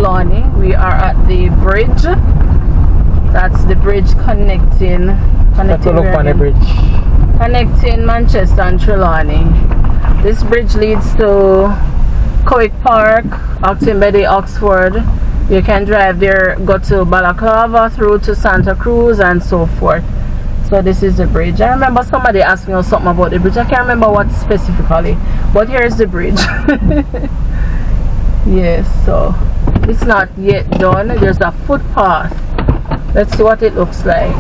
Trelawny. We are at the bridge. That's the bridge connecting Manchester and Trelawny. This bridge leads to Cowick Park, Acton Betty, Oxford. You can drive there, go to Balaclava, through to Santa Cruz and so forth. So this is the bridge. I remember somebody asking us something about the bridge. I can't remember what specifically, but here is the bridge. Yes, so it's not yet done. There's a footpath. Let's see what it looks like.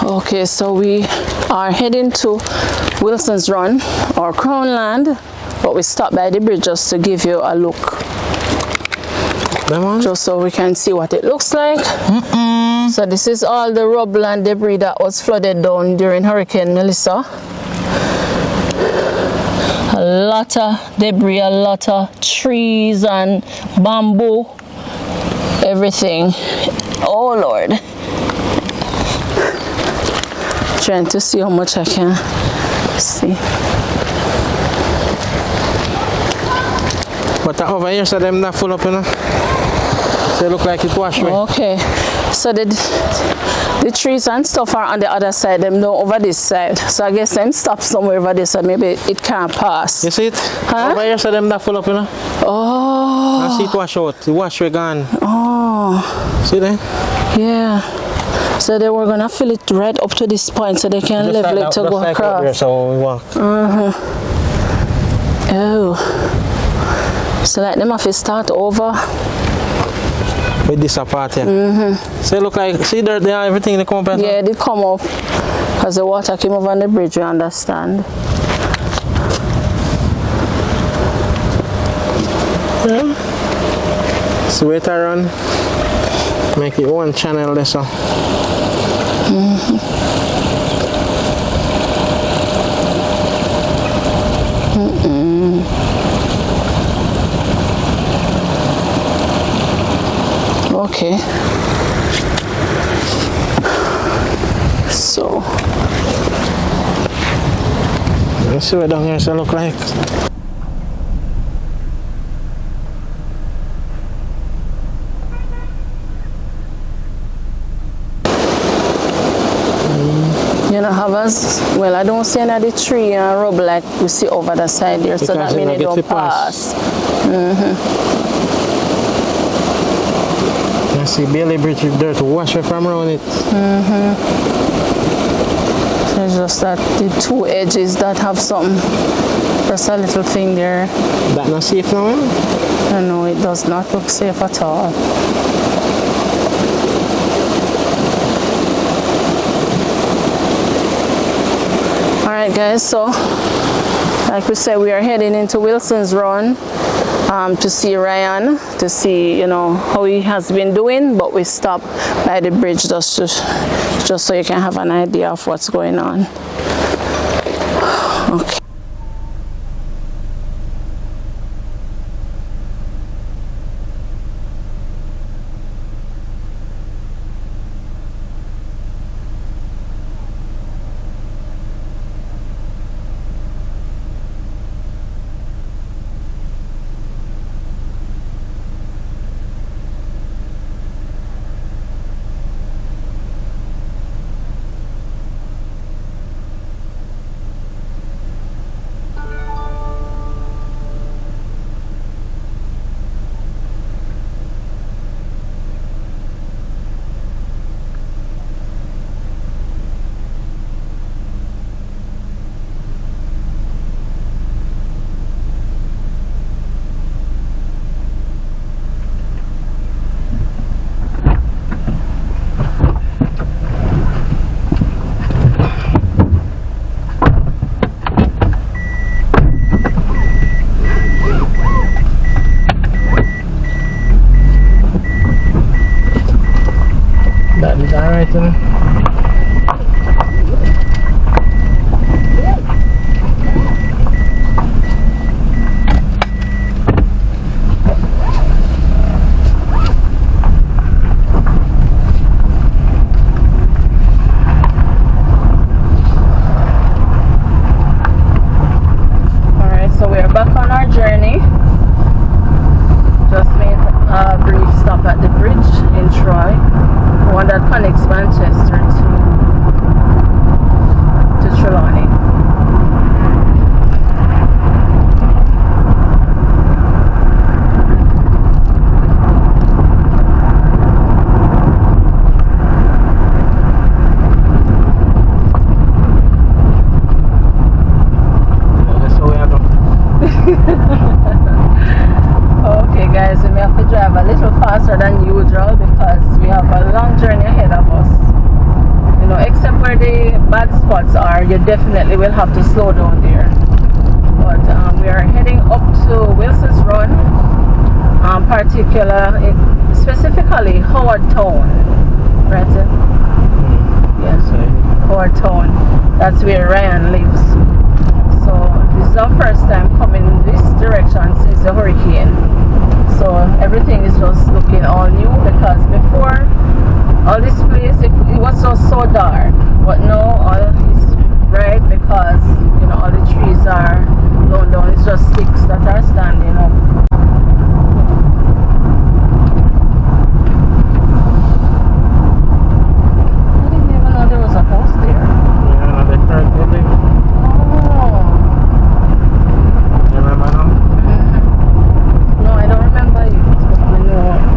Okay, so we are heading to Wilson's Run or Crownland, but we stopped by the bridge just to give you a look, just so we can see what it looks like. So this is all the rubble and debris that was flooded down during Hurricane Melissa. A lot of debris, a lot of trees and bamboo, everything. Oh Lord. Trying to see how much I can see. But over here, so them not full up, you know. So it look like it washed away. Okay, so the trees and stuff are on the other side, them no over this side. So I guess them stop somewhere over there, so maybe it can't pass. You see it? Huh? Over here, so them not full up, you know. Oh. I see it wash out. The wash away gone. Oh. See there? Yeah. So they were gonna fill it right up to this point so they can Just level like it to that, go like across. Here, so we walk. Oh. So like them have to start over. With this apart here. So it look like, see there, everything they come up. Yeah, they come up. Because the water came over on the bridge, we understand. Yeah. So wait around. Make it one channel there, so. Okay. So. Let's see what down here so look like. You know, have us, well, I don't see any of the tree and rubble like we see over the side there, so that means it don't pass. I see Bailey Bridge there to wash it from around it. So it's just that the two edges that have something, just a little thing there. That not safe now, eh? No, it does not look safe at all. Alright guys, so like we said, we are heading into Wilson's Run to see Rayan, to see, you know, how he has been doing, but we stopped by the bridge just so you can have an idea of what's going on. Okay. neutral because we have a long journey ahead of us. You know, except where the bad spots are, you definitely will have to slow down there. But we are heading up to Wilson's Run, specifically Howard Town, right? Yes, Howard Town. That's where Rayan lives. So this is our first time coming this direction since the hurricane. So everything is just looking all new because before all this place it was so dark, but now all is bright because you know all the trees are blown down. It's just sticks that are standing up. I didn't even know there was a house there. Yeah, another third building. Oh. You remember now? No, I don't remember it, but I know.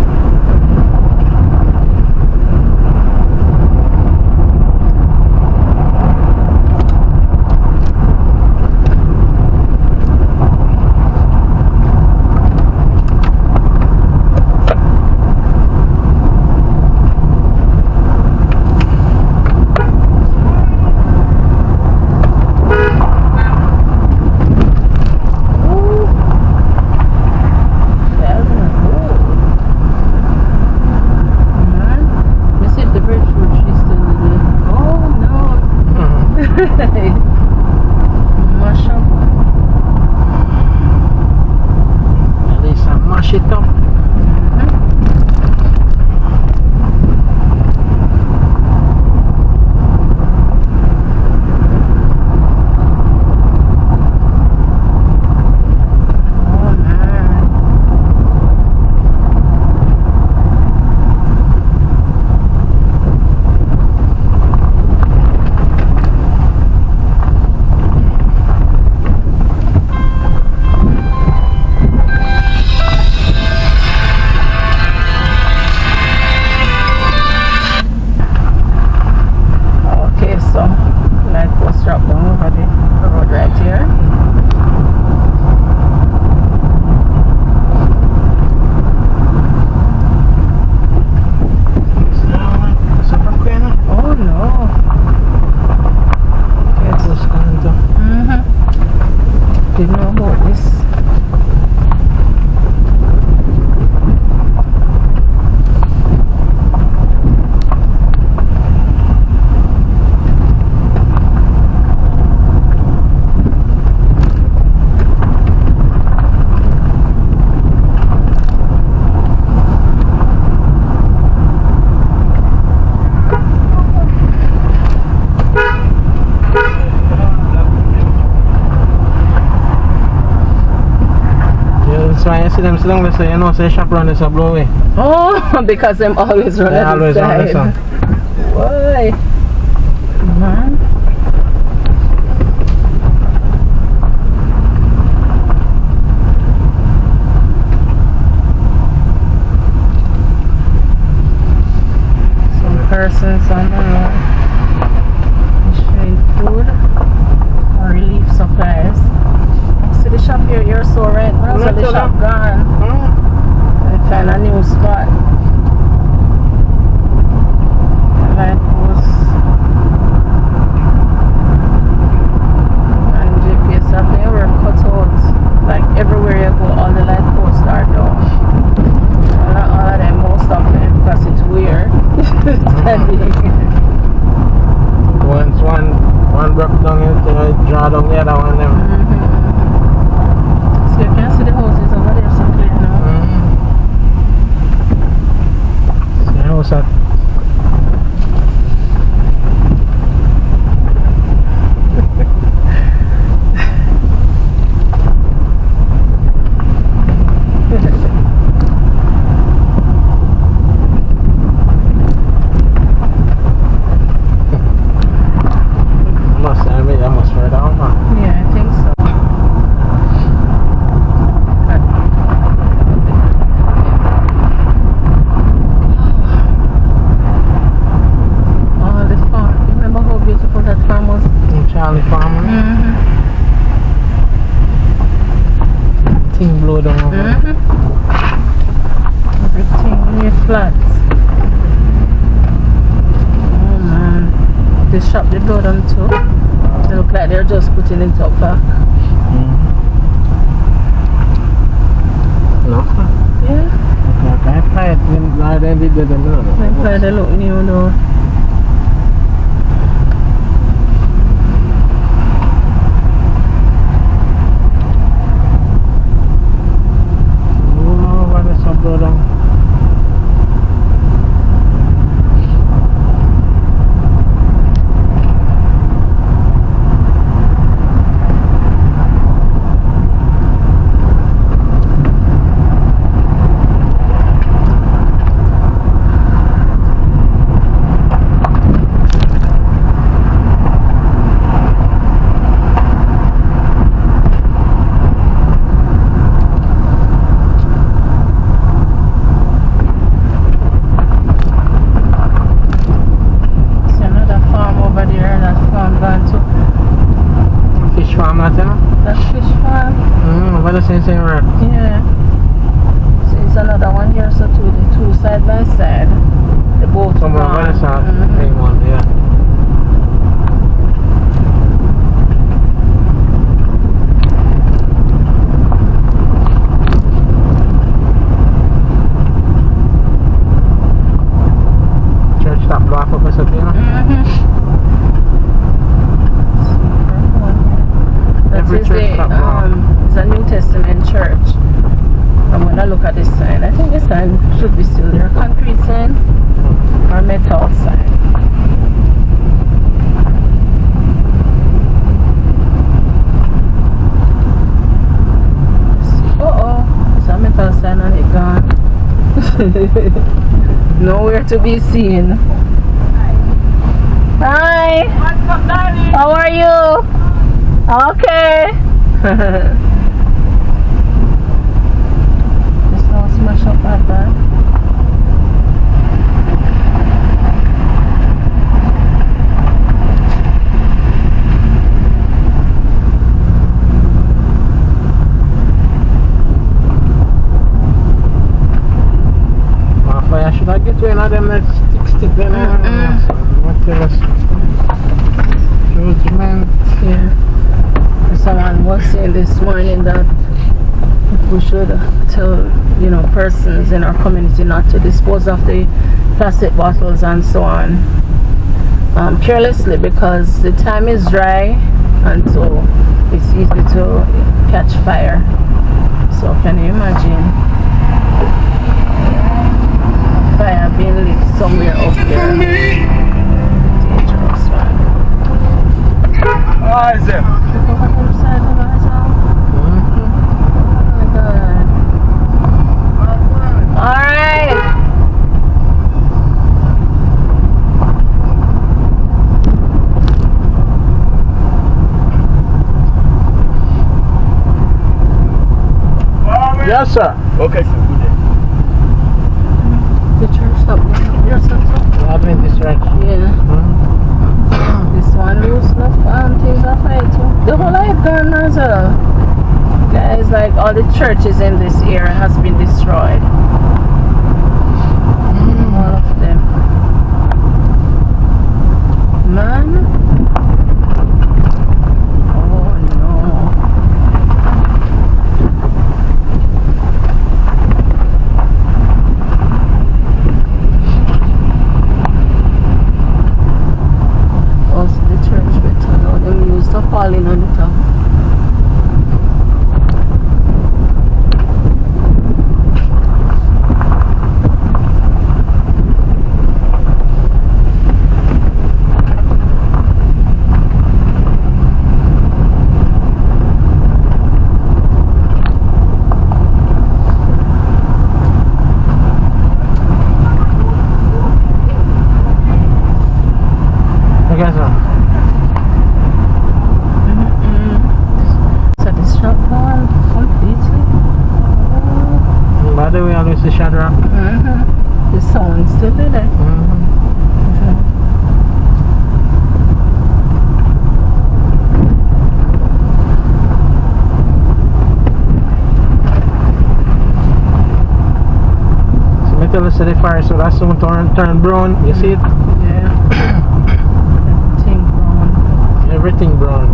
Them long they say, you know, say shop run is a blow away. Oh, because I'm always running always on the side. Why? Man. Some persons on the road sharing food or relief supplies. See the shop here, you're so right. Where's the shop gone? I find a new spot. Light post and GPS up there were cut out. Like everywhere you go, all the light posts are down. Well, not all of them, most of them, because it's weird. Once one broke down, you draw down the other one. Them. You can see the houses over there so clear now. See the house at must further down, man. Yeah, I think so. flats. Oh man. This shop they built them too. They look like they're just putting it up back. No? Yeah. I find it they did them. They look new though. Yeah. So it's another one here, so two, the two side by side. The both one. Yeah. Church that block up or something, Every church that block. It's a New Testament church. I'm gonna look at this sign. I think this sign should be still there. Concrete sign or metal sign. It's a metal sign and it gone. Nowhere to be seen. Hi. What's up, Daddy? How are you? Okay. This house smash up that bad. Fire should I get to one of them that stick them what else? Judgment. Yeah. Someone was saying this morning that we should tell, persons in our community not to dispose of the plastic bottles and so on carelessly, because the time is dry and so it's easy to catch fire. So can you imagine fire being lit somewhere up there? Dangerous, man. How is it? Alright. Yes, sir. Okay, so good day. The church stop yourself. Adventist right. Yeah. This one loose enough things are fine too. The whole life gone as well. Guys, like all the churches in this area has been destroyed. All of them. Man. Oh no. Also the church better now. Them used to falling on the top. Okay, sir. So this shop gone completely. By the way, I lose the shadow. The sound's still there. So I tell us that the forest will soon turn brown. You see it? Yeah. Everything brown. Everything brown.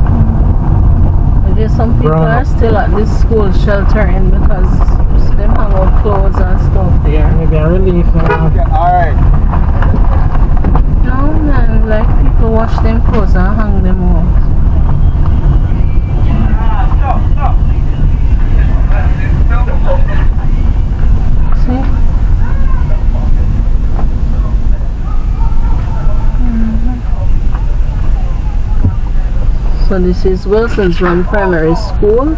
Maybe some people Brown. are still at this school sheltering because you see them hang out clothes and stuff there. Maybe a relief. Alright. No man, like people wash them clothes and hang them out. See? So this is Wilson's Run Primary School,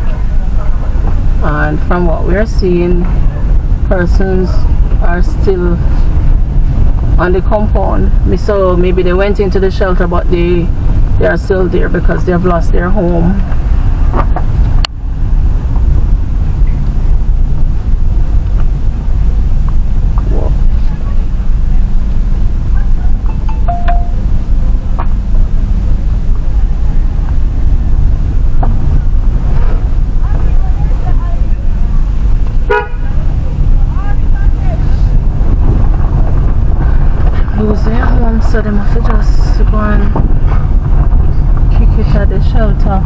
and from what we're seeing, persons are still on the compound. So maybe they went into the shelter, but they are still there because they have lost their home. Lose their home, so they must just go and kick it at the shelter.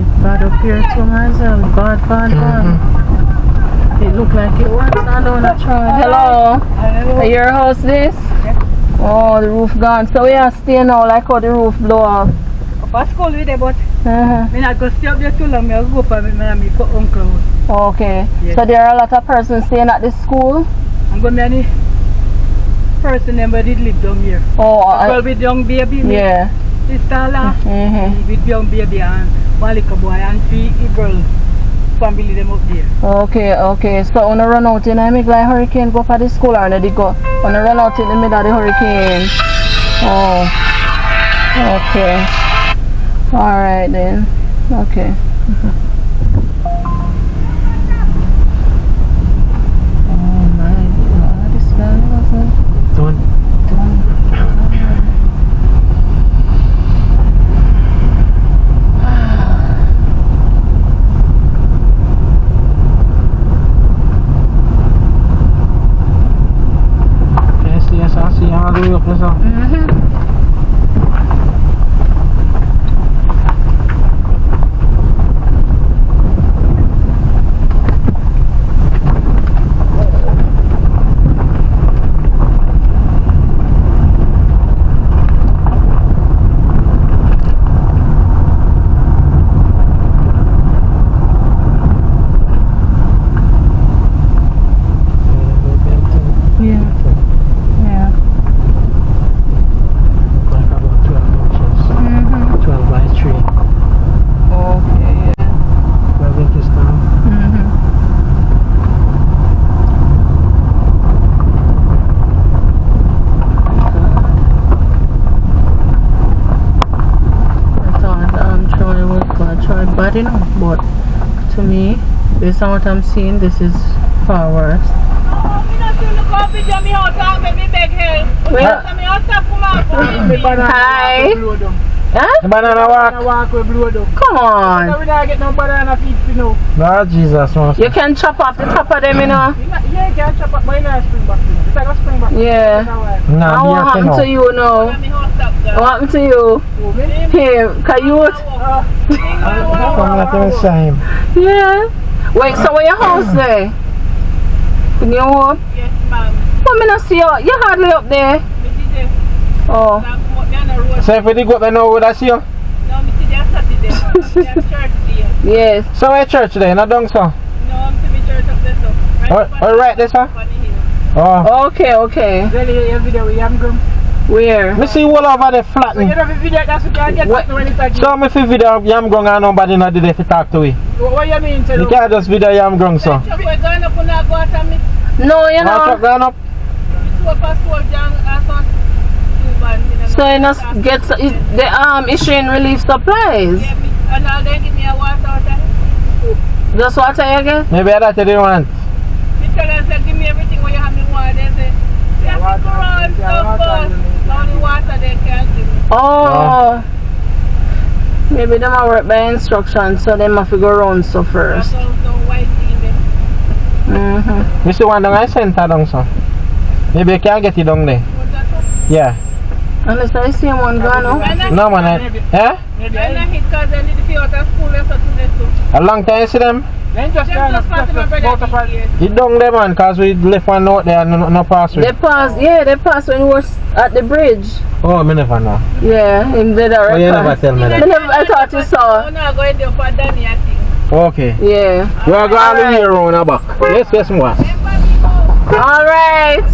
It's bad up here too myself. Bad. It look like it works. I don't wanna try. Hello. Are your house this? Oh, the roof gone. So we are staying now like how the roof blow off. Up school with them, but Uh-huh. I not go stay up there too long. I go up and my uncle. Okay. Yes. So there are a lot of persons staying at this school? I'm going to any person that did live down here. Oh, Girl with young baby, yeah. sister La, with young baby and Likkle boy and 3 girls family them up there. Okay. So on a run out in the middle of the hurricane go for the school, or they go on a run out in the middle of the hurricane? Oh. Okay. Alright then. Okay. Oh my god, this guy wasn't Done. done. Yes, I see all the way up there. Yeah. Like about 12 inches. 12 by 3. Okay, yeah. 12 inches down. I thought Trelawny was going to try bad enough, but to me, based on what I'm seeing, this is far worse. Hi. Huh? The banana walk. Walk with blow down. Come on. We don't get no banana feet, you know. Lord Jesus, man. You can chop off the top of them, you know. Yeah, you can chop up my spring back. It's like a spring back. Yeah. Nah, And what be happened to okay you now? What happened to you? Him, can you? now. Come like the same. Yeah. Wait, so where your house there? In your home? Yes, ma'am. Come in and see you. You're hardly up there. Oh. So if we dig up there now, would I see you? No, I'm Saturday. Church there. Yes. So where church there? Not down so? No, I'm to be church up there, so. Right there, sir? Oh. Okay. Really, every day we have gum. Where? Me see all over the flat. So you know, if you get that, you can get What? to when it's like. So me fi video yam grung and nobody not did if you talk to we. What you mean, You can't just video yam grung so. No, you One know. truck gone up. So you must get the issuing relief supplies. And now they give me a water out there. Just water you get? Maybe that you didn't want. Me tell them, say, give me everything what you have me want. They say, you have to go around so fast. Only water they can't give me. Oh. Maybe them are work by instructions, so they must go around so first. So white in there. You see one down I center down so. Maybe you can get it down there. Yeah. Unless I see one gone now. No man, eh? When I hit because I need to feel out of school and so today too. A long time you see them? Then just Them just pass my brother here. You down there man, cause we left one out there and no pass through. They pass, yeah, they pass when we were at the bridge. Oh, I never know. Yeah, in the Oh, you never tell me that. I thought you saw. I'm not going there for Danny, I think. Okay. Yeah. You are going all the way around the back. Yes, more. Alright.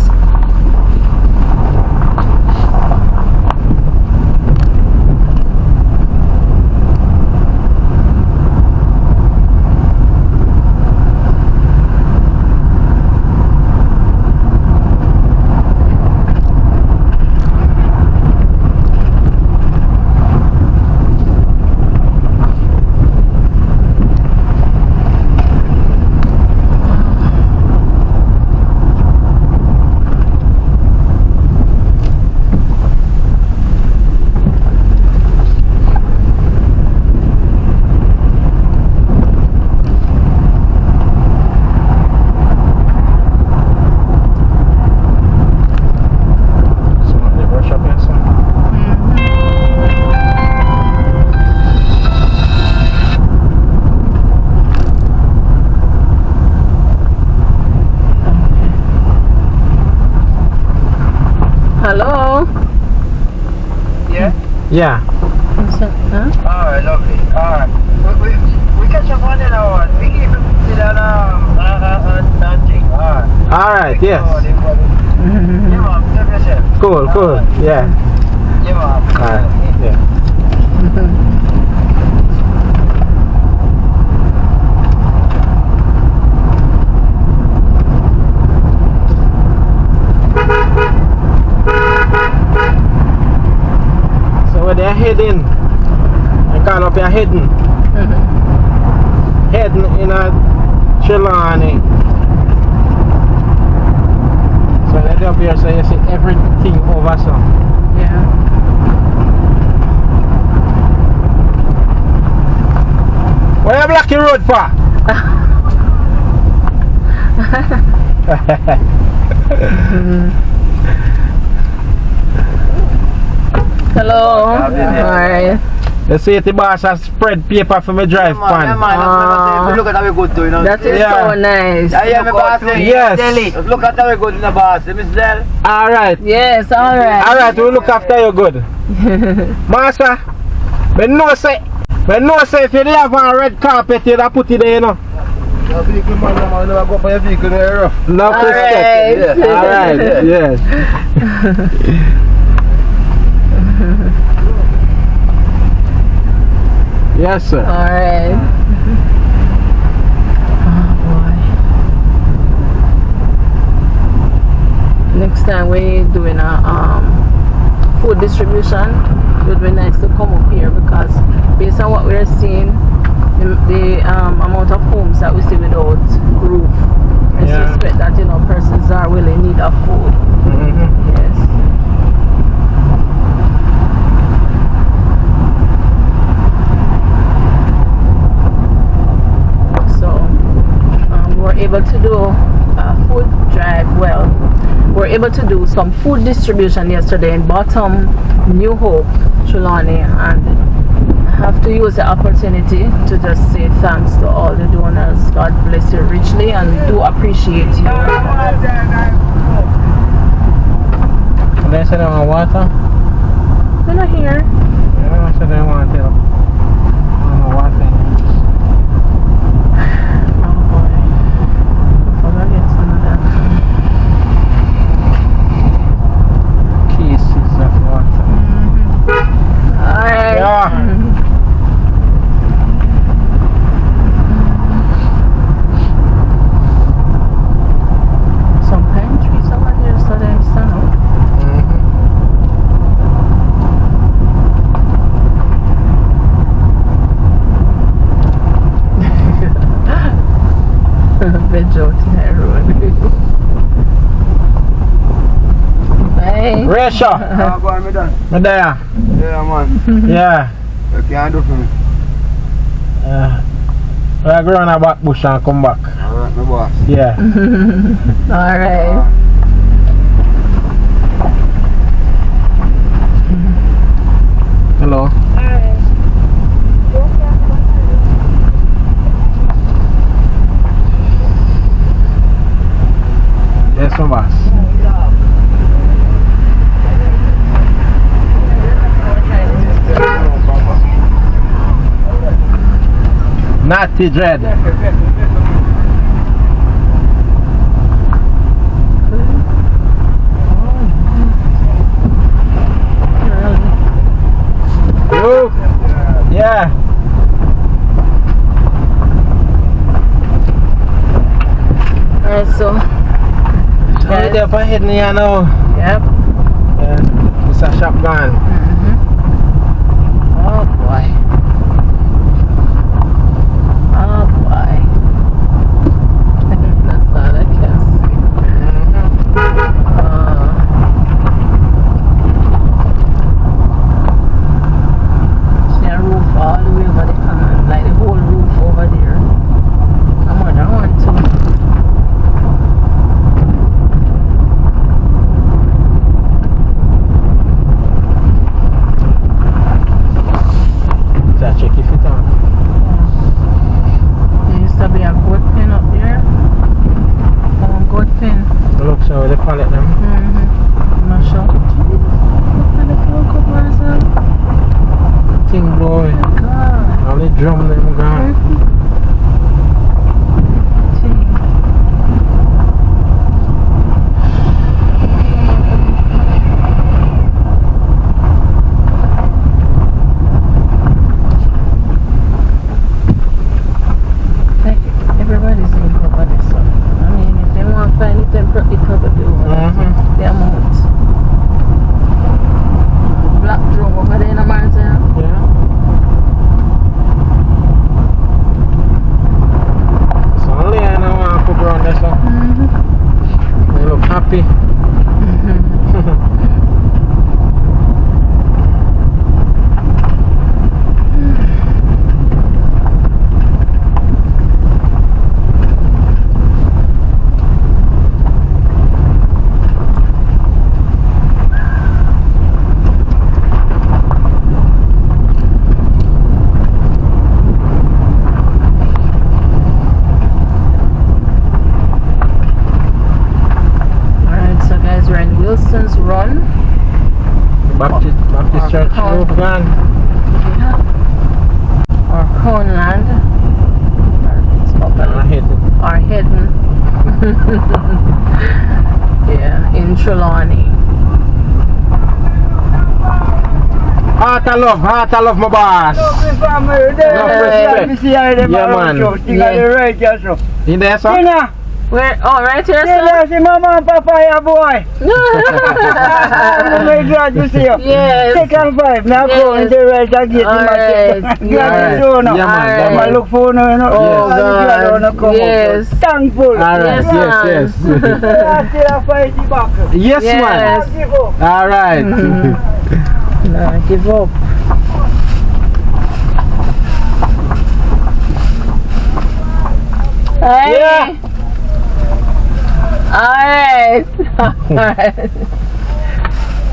Hello? Yeah. Huh? Alright, lovely. Alright. We catch up on it now. We keep it on thing. Alright. Alright, yes. Yeah, mom. Save yourself. Cool. Yeah. Yeah, mom. Alright, yeah. So where they're heading? I call up your heading. Heading in a Trelawny. So let up here so you see everything over so. Yeah. Where you block the road for? Hello. Alright. You see the boss has spread paper for me drive pan. Look at how we good to, you know. That is Yeah. so nice. Yeah, my boss. Yes. Look at how we good in the boss. Miss Del. Alright. Yes, alright. Alright, we'll look after you good. Master, but no say if you have a red carpet, you put it there, you know. No vehicle man, never go for your vehicle there. No Alright. respect. Alright, yes. Yes, sir. Alright. Oh boy. Next time we're doing a food distribution, it would be nice to come up here because based on what we're seeing, the amount of homes that we see without roof, I suspect that persons are really in need of food. Yes. We're able to do a food drive. Well, we're able to do some food distribution yesterday in Bottom, New Hope, Trelawny, and I have to use the opportunity to just say thanks to all the donors. God bless you richly, and we do appreciate you. They said they want water? We're not here. Yeah, they said they want water. Resha! Go on, me done. Me there. Yeah, man. Yeah. You can't do for me. I go around a back bush and come back. Alright, my boss. Yeah. Alright. Hello. Yes, my boss. Natty Dread. You? Yeah. Alright, so. Right there for hitting you now. Yep. Yeah. It's a shotgun. Oh boy. Oh boy. That's all I can see. See a roof all the way over the common, like the whole roof over there. I'm on that one too. Check if it on. There used to be a goat pen up there. Goat pen. Look, so they call it them. I'm not sure. And the phone could myself. Thing blowing. God. All the drum them gone. Everybody's in cover this one. I mean, if they want to find it, then probably cover the one. The amount. Black drum over there in the mountain. Yeah. So only I know I put around this one. They look happy. Wilson's Run. Baptist Church Roof Van. Yeah. Or Crownland. Or hidden. Yeah, in Trelawny. Heart of love my boss. Yeah, man. In there, sir? Where? Oh, right here, Yeah, sir? see mama and papa here, boy. I'm very glad to see you. Yes. Second 5. Now go in the right and get Alright. Glad to do now. Yeah, man. I look for you, you know. Oh, God. Yes. Thankful. Alright, yes. I still fight the back. Yes, Yes. man. Give up. Alright. No, give up. Hey. Yeah. Alright. Alright.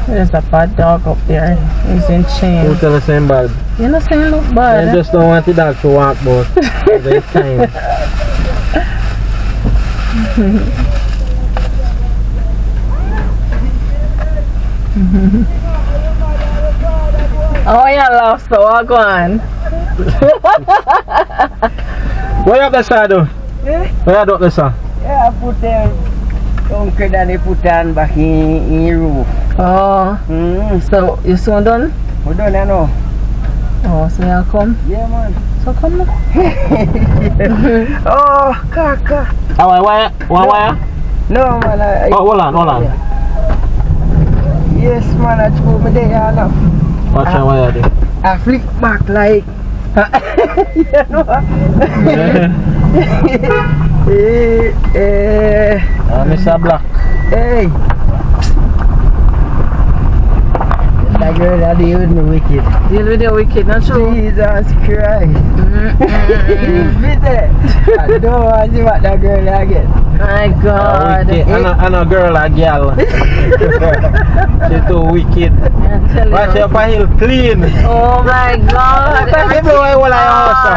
There's a bad dog up there. He's in chain. Who tell us same bad? You know, saying look I bad. just don't want the dog to walk, but there's time. Oh, yeah, love, so I'll go on. Where you up there, sir, though? Eh? Where you up there, sir? Yeah, I put Uncle Danny put on back in the roof. Oh, so you soon done? We done now. No? Oh, so you'll come? Yeah, man. So come now. Oh, kaka. Oh, where? No, man. Oh, hold on. Yes, man. I told me there now. Watch out, where you do? I flick back like. You know? Mr. Black. Hey. that girl that deal with me wicked. Deal with your wicked, not true? Jesus Christ. Visit. I don't want to see what that girl again. My God. Wicked. And a girl, a girl. She too wicked. Watch your heel clean. Oh my God. Everywhere will I also.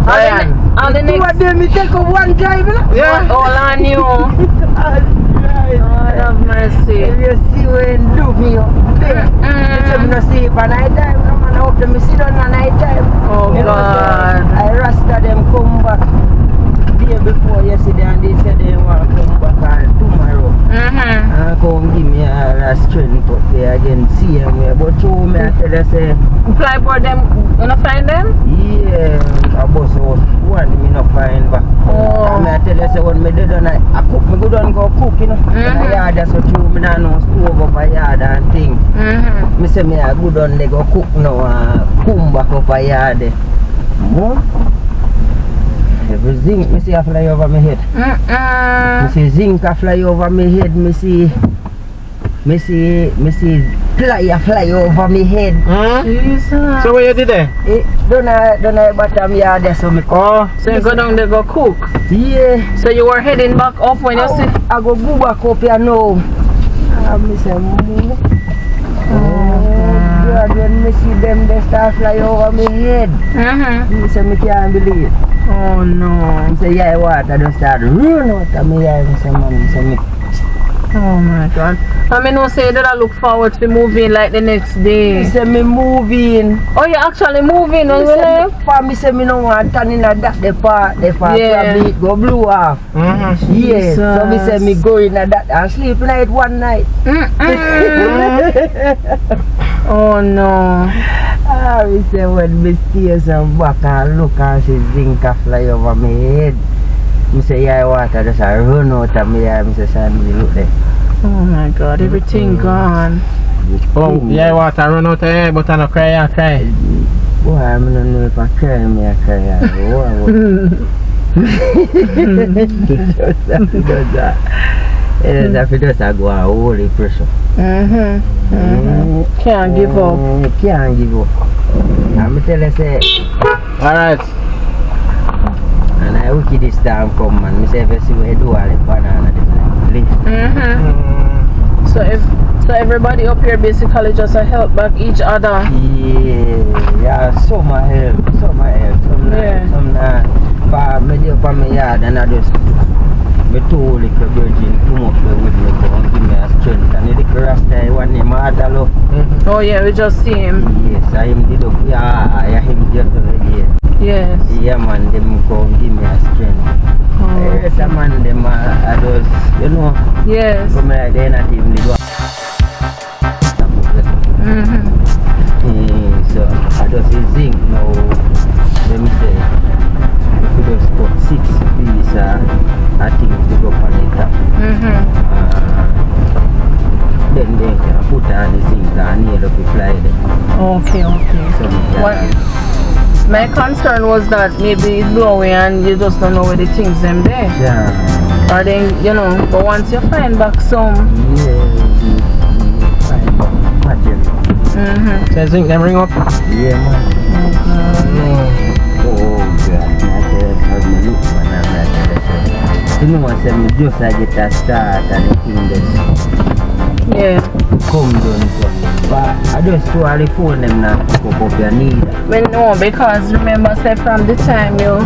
Rayan. On the next. What did me take up one time? Yeah. All on you. God have mercy. If you see when do me up there, you tell me no sleep at night time. Come on, I hope them sit down at night time. Oh You know, God. so I rasta them come back day before yesterday and they said they want to come back tomorrow. And come give me a strength up there again, see them where. But show me, I tell you, say, Fly board them, you not find them? yeah, I bust out one, me not find back. Oh. And I tell you, say, when me did on, I cook, me go down go cook, you know. In a yard, that's what you, me don't know, stove up a yard and thing. Me say, me I go down, they go cook now, come back up a yard. Every zinc, me see a fly over my head. Me see zinc a fly over my head. Me see fly a fly over my head. Jesus. So what you did there? Don't I bottom yard there so me. Oh. So you go down there, go cook. Yeah. So you were heading back up when you see. I go back up here now. Me say, God, when me see them, they start fly over my head. Me say, me can't believe. Oh no. Me say, yeah, water just start run out of me. Yeah, me say, man, me say, me. Oh my God. I mean, no say that I look forward to moving like the next day. Me say, me moving. Oh, you actually moving when you left? For me say, me no want turn in at that the part Yeah. probably it go blow off. Yeah, so me say, me go in at that and sleep night one night. Oh no. Me say, when me stairs and back and look and see zinc a fly over my head. Me say, yeah, water just a run out of me. Me say, Sandy, look there. Oh my God, everything gone. Oh, yeah, water run out of here, but I don't cry, I cry. Boy, I don't know if I cry, me I cry. If it does go a holy pressure. Can't give up. Can't give up. I'm tell you, say, Alright. and I wicked this time come man. Me say, if you see what you do, all the banana lift. So everybody up here basically just a help back each other. Yeah, some help. Some not. For me do up on my yard and I just me two little virgin come up there with me go and give me a strength. And the little rasta one name Adalo. Oh yeah, we just see him. Yes, I him did up. Yeah, him just already. Yes. Yeah man, them come give me a strength. Yes, man, them I just, you know. Yes. Come like they not even go. So I just say zinc now. Let me say, if you just put 6 pieces, I think to go on the top. Then they can put on the zinc and nail up the fly there. Okay. So my concern was that maybe it's blowing and you just don't know where the things them there. yeah. Or then, you know, but once you find back some. Find back. So zinc them ring up? Yeah, man. Oh, God. I tell you, look, man. You know what I mean? Just I get a start and the thing just Yeah. come down. So. But I just throw all the phone them now to pick up your need. Well, no, because remember, say from the time you